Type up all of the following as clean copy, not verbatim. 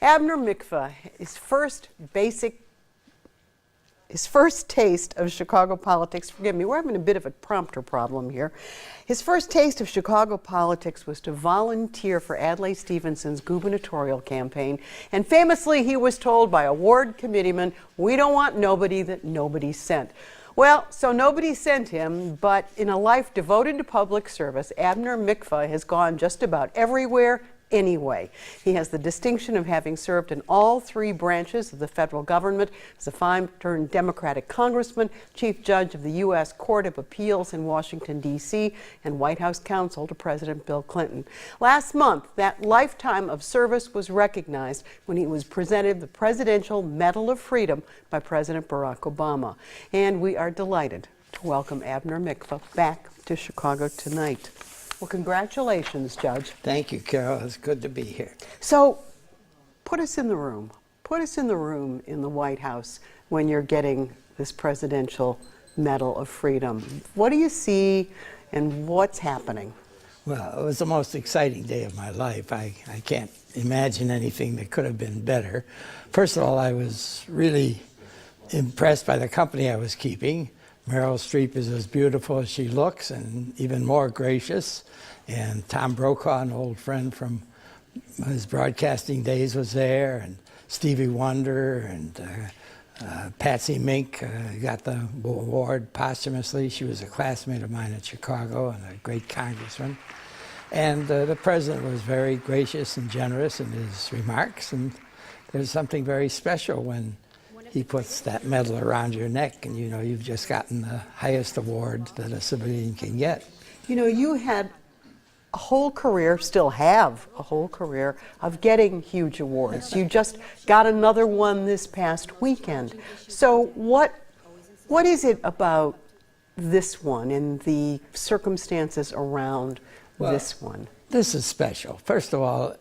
Abner Mikva, his first taste of Chicago politics, forgive me, we're having a bit of a prompter problem here. His first taste of Chicago politics was to volunteer for Adlai Stevenson's gubernatorial campaign. And famously, he was told by a ward committeeman, "We don't want nobody that nobody sent." Well, so nobody sent him, but in a life devoted to public service, Abner Mikva has gone just about everywhere anyway. He has the distinction of having served in all three branches of the federal government as a five-term Democratic congressman, chief judge of the U.S. Court of Appeals in Washington, D.C., and White House counsel to President Bill Clinton. Last month, that lifetime of service was recognized when he was presented the Presidential Medal of Freedom by President Barack Obama. And we are delighted to welcome Abner Mikva back to Chicago tonight. Well, congratulations, Judge. Thank you, Carol. It's good to be here. So, put us in the room. Put us in the room in the White House when you're getting this Presidential Medal of Freedom. What do you see and what's happening? Well, it was the most exciting day of my life. I can't imagine anything that could have been better. First of all, I was really impressed by the company I was keeping. Meryl Streep is as beautiful as she looks and even more gracious. And Tom Brokaw, an old friend from his broadcasting days, was there. And Stevie Wonder and Patsy Mink got the award posthumously. She was a classmate of mine at Chicago and a great congressman. And the president was very gracious and generous in his remarks. And there's something very special when he puts that medal around your neck and you know you've just gotten the highest award that a civilian can get. You know, you had a whole career, still have a whole career, of getting huge awards. You just got another one this past weekend. So what is it about this one and the circumstances around this one? This is special. First of all,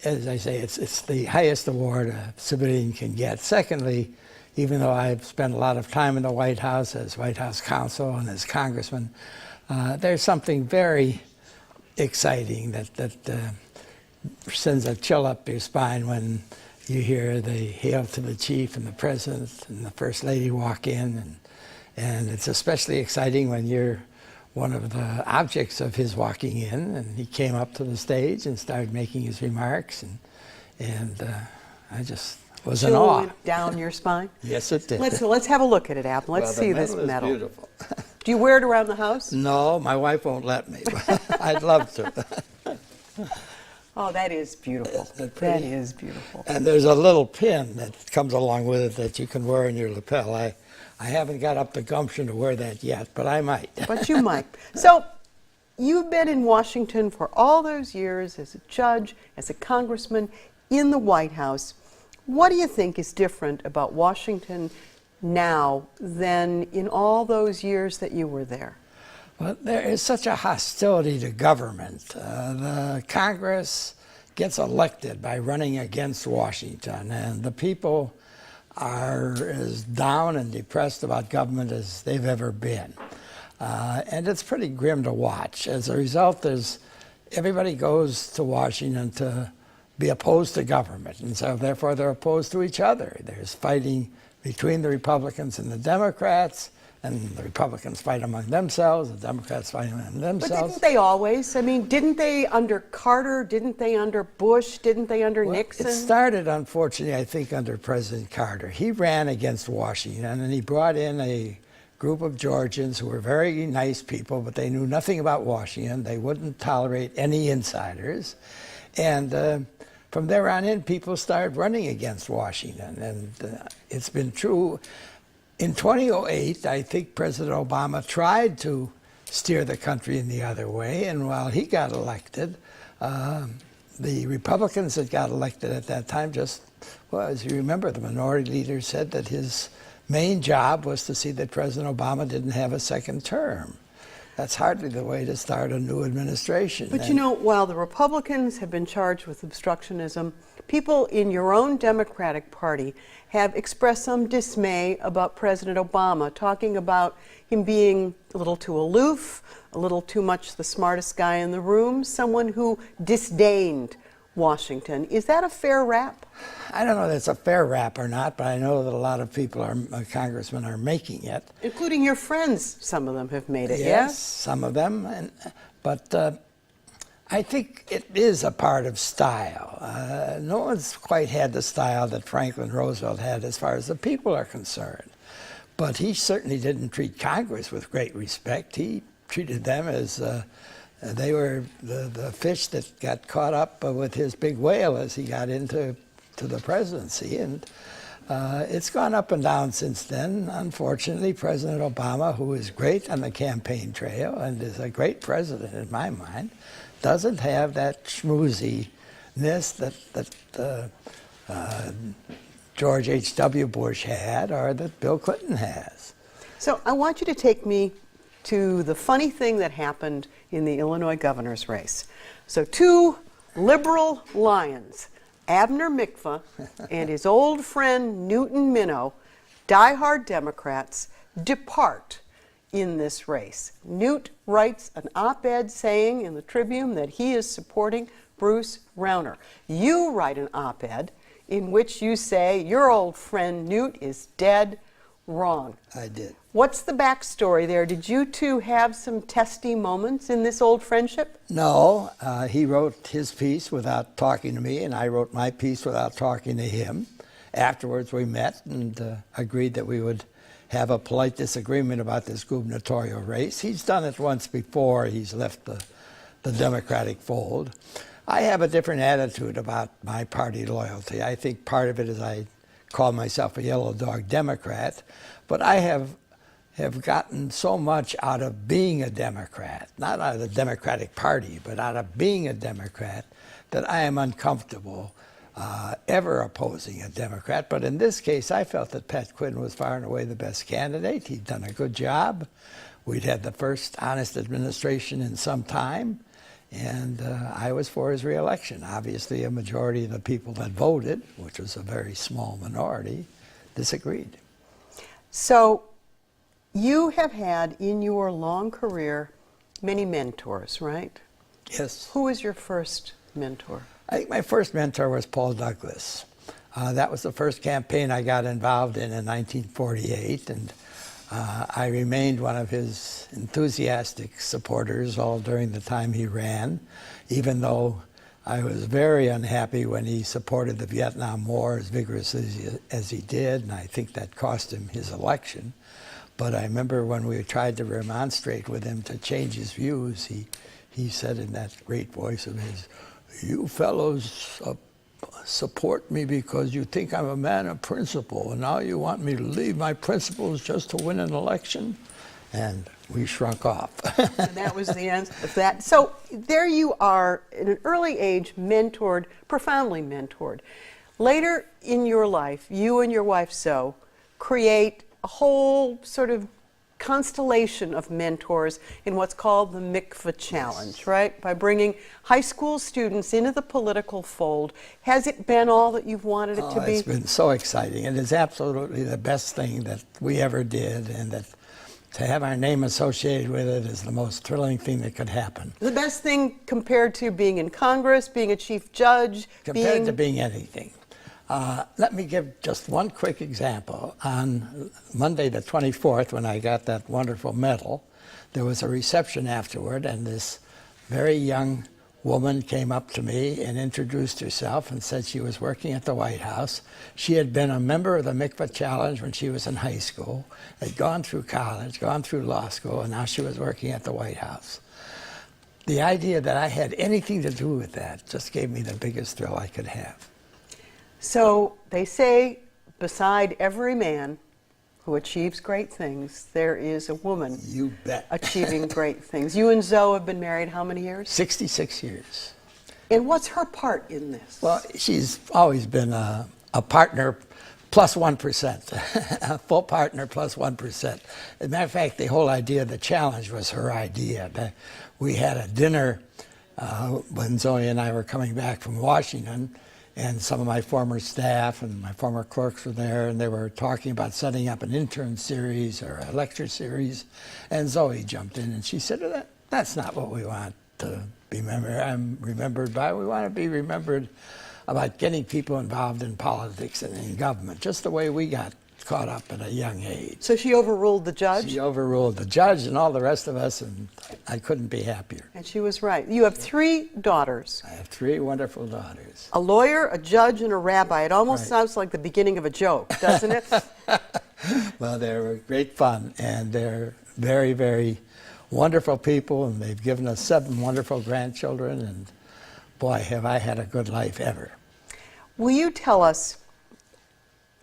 as I say, it's the highest award a civilian can get. Secondly, even though I've spent a lot of time in the White House as White House counsel and as congressman, there's something very exciting that sends a chill up your spine when you hear the hail to the chief and the president and the first lady walk in. And it's especially exciting when you're one of the objects of his walking in, and he came up to the stage and started making his remarks, and I just was in awe. Went down your spine? Yes, it did. Let's have a look at it, Ab. Let's see this medal. Is beautiful. Do you wear it around the house? No, my wife won't let me. I'd love to. Oh, that is beautiful. That is beautiful. And there's a little pin that comes along with it that you can wear in your lapel. I haven't got up the gumption to wear that yet, but I might. But you might. So, you've been in Washington for all those years as a judge, as a congressman, in the White House. What do you think is different about Washington now than in all those years that you were there? Well, there is such a hostility to government. The Congress gets elected by running against Washington, and the people are as down and depressed about government as they've ever been. And it's pretty grim to watch. As a result, everybody goes to Washington to be opposed to government, and so therefore they're opposed to each other. There's fighting between the Republicans and the Democrats, and the Republicans fight among themselves, the Democrats fight among themselves. But didn't they always? I mean, didn't they under Carter? Didn't they under Bush? Didn't they under Nixon? It started, unfortunately, I think, under President Carter. He ran against Washington, and he brought in a group of Georgians who were very nice people, but they knew nothing about Washington. They wouldn't tolerate any insiders. And from there on in, people started running against Washington. And it's been true. In 2008, I think President Obama tried to steer the country in the other way, and while he got elected, the Republicans that got elected at that time as you remember, the minority leader said that his main job was to see that President Obama didn't have a second term. That's hardly the way to start a new administration. But you know, while the Republicans have been charged with obstructionism, people in your own Democratic Party have expressed some dismay about President Obama, talking about him being a little too aloof, a little too much the smartest guy in the room, someone who disdained Washington. Is that a fair rap? I don't know if it's a fair rap or not, but I know that a lot of people, congressmen, are making it. Including your friends, some of them have made it, Yes, yes? some of them. But I think it is a part of style. No one's quite had the style that Franklin Roosevelt had as far as the people are concerned. But he certainly didn't treat Congress with great respect. He treated them as they were the fish that got caught up with his big whale as he got into the presidency. And it's gone up and down since then. Unfortunately, President Obama, who is great on the campaign trail and is a great president in my mind, doesn't have that schmooziness that George H.W. Bush had or that Bill Clinton has. So I want you to take me to the funny thing that happened in the Illinois governor's race. So two liberal lions, Abner Mikva and his old friend Newton Minow, diehard Democrats, depart in this race. Newt writes an op-ed saying in the Tribune that he is supporting Bruce Rauner. You write an op-ed in which you say your old friend Newt is dead wrong. I did. What's the backstory there? Did you two have some testy moments in this old friendship? No, he wrote his piece without talking to me, and I wrote my piece without talking to him. Afterwards, we met and agreed that we would have a polite disagreement about this gubernatorial race. He's done it once before. He's left the Democratic fold. I have a different attitude about my party loyalty. I think part of it is I call myself a yellow dog Democrat, but I have gotten so much out of being a Democrat, not out of the Democratic Party, but out of being a Democrat, that I am uncomfortable ever opposing a Democrat. But in this case, I felt that Pat Quinn was far and away the best candidate. He'd done a good job. We'd had the first honest administration in some time, and I was for his reelection. Obviously, a majority of the people that voted, which was a very small minority, disagreed. So you have had in your long career many mentors, right? Yes. Who was your first mentor? I think my first mentor was Paul Douglas. That was the first campaign I got involved in 1948, and I remained one of his enthusiastic supporters all during the time he ran, even though I was very unhappy when he supported the Vietnam War as vigorously as he did, and I think that cost him his election. But I remember when we tried to remonstrate with him to change his views, he said in that great voice of his, "You fellows support me because you think I'm a man of principle, and now you want me to leave my principles just to win an election?" And we shrunk off. And that was the end of that. So there you are, at an early age, mentored, profoundly mentored. Later in your life, you and your wife Zoe create a whole sort of constellation of mentors in what's called the Mikva Challenge, right? By bringing high school students into the political fold. Has it been all that you've wanted it to be? It's been so exciting. It is absolutely the best thing that we ever did, and that to have our name associated with it is the most thrilling thing that could happen. The best thing compared to being in Congress, being a chief judge, Compared to being anything. Let me give just one quick example. On Monday the 24th, when I got that wonderful medal, there was a reception afterward, and this very young woman came up to me and introduced herself and said she was working at the White House. She had been a member of the Mikva Challenge when she was in high school, had gone through college, gone through law school, and now she was working at the White House. The idea that I had anything to do with that just gave me the biggest thrill I could have. So they say, beside every man who achieves great things, there is a woman You bet. achieving great things. You and Zoe have been married how many years? 66 years. And what's her part in this? Well, she's always been a partner plus 1%, a full partner plus 1%. As a matter of fact, the whole idea of the challenge was her idea. We had a dinner when Zoe and I were coming back from Washington, and some of my former staff and my former clerks were there, and they were talking about setting up an intern series or a lecture series. And Zoe jumped in and she said, "That's not what we want to be remembered by. We want to be remembered about getting people involved in politics and in government, just the way we got caught up at a young age. So she overruled the judge? She overruled the judge and all the rest of us, and I couldn't be happier. And she was right. You have 3 daughters. I have 3 wonderful daughters. A lawyer, a judge, and a rabbi. It almost Right. sounds like the beginning of a joke, doesn't it? Well, they're great fun, and they're very, very wonderful people, and they've given us 7 wonderful grandchildren, and boy, have I had a good life ever. Will you tell us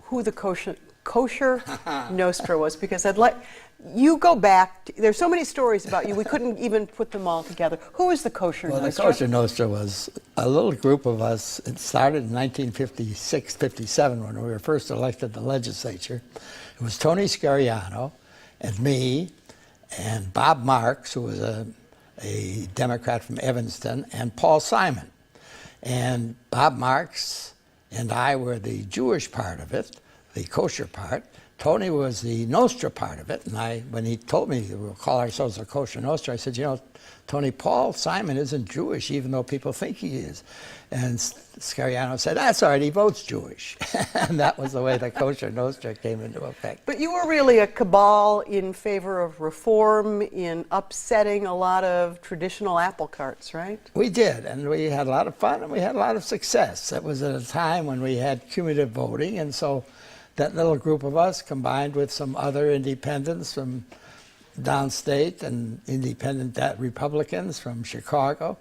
who the kosher Nostra was? Because I'd like you go back. There's so many stories about you. We couldn't even put them all together. Who is the kosher Well, Nostra? the Kosher Nostra was a little group of us. It started in 1956, 57 when we were first elected to the legislature. It was Tony Scariano and me and Bob Marks, who was a Democrat from Evanston, and Paul Simon. And Bob Marks and I were the Jewish part of it, the kosher part. Tony was the Nostra part of it, and when he told me we'll call ourselves the Kosher Nostra, I said, you know, Tony, Paul Simon isn't Jewish, even though people think he is. And Scariano said, that's all right, he votes Jewish. And that was the way the Kosher Nostra came into effect. But you were really a cabal in favor of reform, in upsetting a lot of traditional apple carts, right? We did, and we had a lot of fun, and we had a lot of success. It was at a time when we had cumulative voting, and so that little group of us, combined with some other independents from downstate and independent Republicans from Chicago,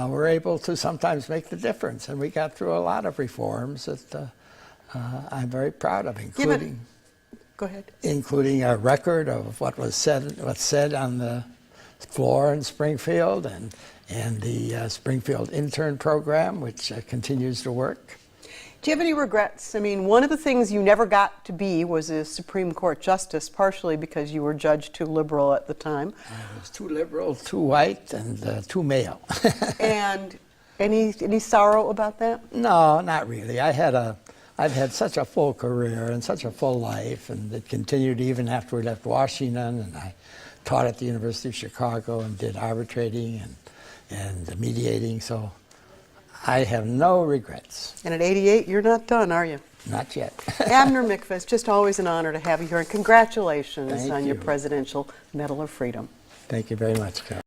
were able to sometimes make the difference. And we got through a lot of reforms that I'm very proud of, Go ahead. including a record of what's said on the floor in Springfield, and the Springfield intern program, which continues to work. Do you have any regrets? I mean, one of the things you never got to be was a Supreme Court justice, partially because you were judged too liberal at the time. I was too liberal, too white, and too male. And any sorrow about that? No, not really. I've had such a full career and such a full life, and it continued even after we left Washington, and I taught at the University of Chicago and did arbitrating and mediating, so I have no regrets. And at 88, you're not done, are you? Not yet. Abner Mikva, it's just always an honor to have you here, and congratulations Thank on your you. Presidential Medal of Freedom. Thank you very much, Carol.